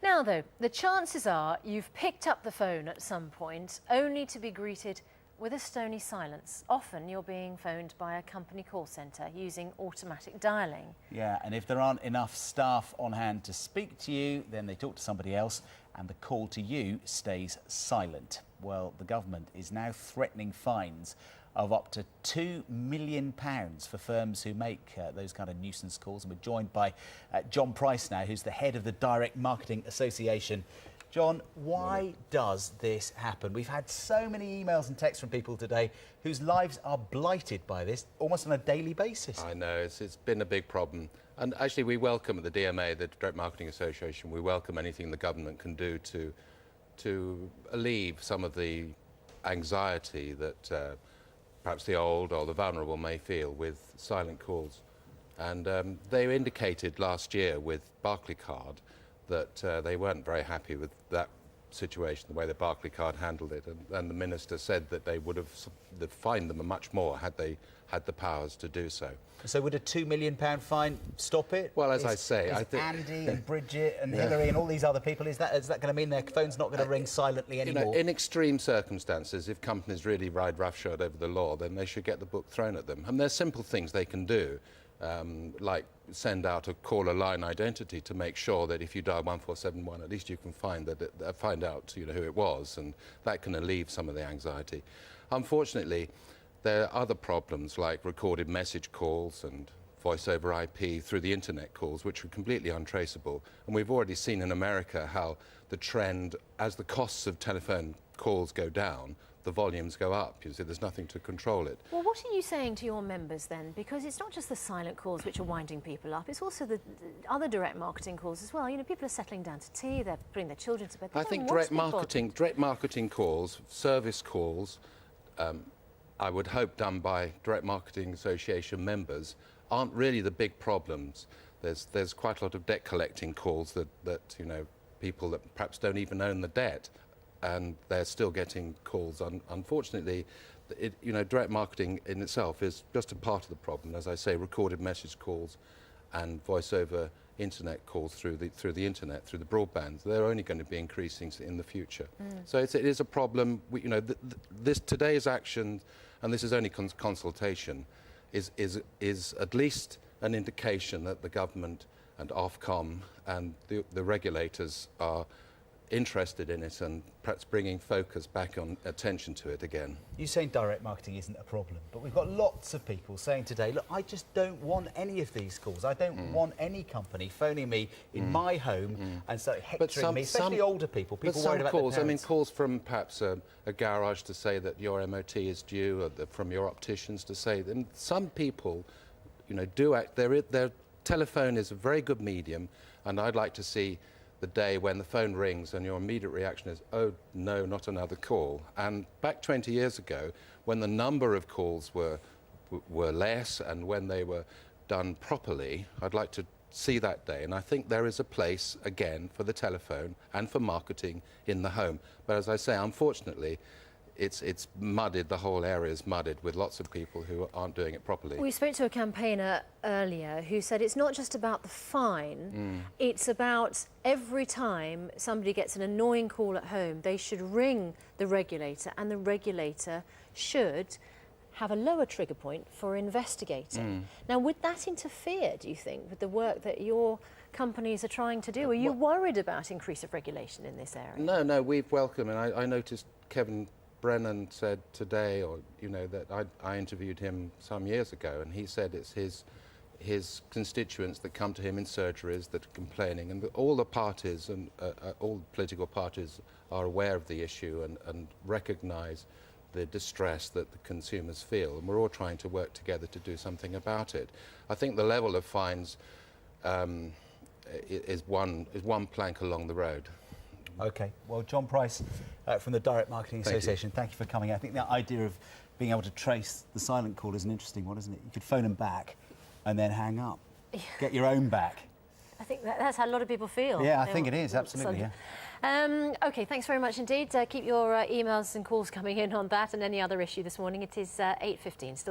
Now, though, the chances are you've picked up the phone at some point only to be greeted with a stony silence. Often you're being phoned by a company call centre using automatic dialling. Yeah, and if there aren't enough staff on hand to speak to you, then they talk to somebody else and the call to you stays silent. Well, the government is now threatening fines of up to £2 million for firms who make those kind of nuisance calls. And we're joined by John Price now, who's the head of the Direct Marketing Association. John, why does this happen? We've had so many emails and texts from people today whose lives are blighted by this almost on a daily basis. I know, it's been a big problem. And actually we welcome at the DMA, the Direct Marketing Association, we welcome anything the government can do to alleviate some of the anxiety that perhaps the old or the vulnerable may feel with silent calls. And they indicated last year with Barclaycard that they weren't very happy with that situation, the way that Barclaycard handled it. And the minister said that they would have fined them much more had they had the powers to do so. So would a £2 million fine stop it? Well, as I say, I think Andy and Bridget and Hillary and all these other people, is that going to mean their phone's not going to ring silently anymore? You know, in extreme circumstances, if companies really ride roughshod over the law, then they should get the book thrown at them. And there's simple things they can do, like send out a caller line identity to make sure that if you dial 1471, at least you can find out who it was, and that can alleviate some of the anxiety. Unfortunately, there are other problems like recorded message calls and voice over IP through the internet calls, which are completely untraceable. And we've already seen in America how the trend, as the costs of telephone calls go down, the volumes go up. You see, there's nothing to control it. Well, what are you saying to your members then? Because it's not just the silent calls which are winding people up, it's also the other direct marketing calls as well. You know, people are settling down to tea, they're putting their children to bed. I think direct marketing calls, service calls, I would hope done by Direct Marketing Association members, aren't really the big problems. There's quite a lot of debt collecting calls that people that perhaps don't even own the debt, and they're still getting calls. Unfortunately, direct marketing in itself is just a part of the problem. As I say, recorded message calls and voice over internet calls through the internet, through the broadband, they're only going to be increasing in the future. So it is a problem. Today's action, and this is only consultation, is at least an indication that the government and Ofcom and the regulators are interested in it and perhaps bringing focus back on attention to it again. You're saying direct marketing isn't a problem, but we've got lots of people saying today, look, I just don't want any of these calls. I don't want any company phoning me in my home and start hectoring me, especially older people. People worried about calls, their parents. calls from perhaps a garage to say that your MOT is due, or from your opticians to say, and some people, do act. Their telephone is a very good medium, and I'd like to see the day when the phone rings and your immediate reaction is, oh no, not another call. And back 20 years ago, when the number of calls were less and when they were done properly, I'd like to see that day. And I think there is a place, again, for the telephone and for marketing in the home. But as I say, unfortunately, it's muddied, the whole area is muddied with lots of people who aren't doing it properly. We spoke to a campaigner earlier who said it's not just about the fine, it's about every time somebody gets an annoying call at home, they should ring the regulator, and the regulator should have a lower trigger point for investigating. Now, would that interfere, do you think, with the work that your companies are trying to do? Are you worried about increase of regulation in this area? No, we've welcomed, and I noticed Kevin Brennan said today, that I interviewed him some years ago, and he said it's his constituents that come to him in surgeries that are complaining, and all the parties and all the political parties are aware of the issue and recognise the distress that the consumers feel, and we're all trying to work together to do something about it. I think the level of fines is one plank along the road. OK, well, John Price from the Direct Marketing Association, thank you for coming. I think the idea of being able to trace the silent call is an interesting one, isn't it? You could phone them back and then hang up, get your own back. I think that's how a lot of people feel. Yeah, I think it is, absolutely, yeah. OK, thanks very much indeed. Keep your emails and calls coming in on that and any other issue this morning. It is 8:15. Still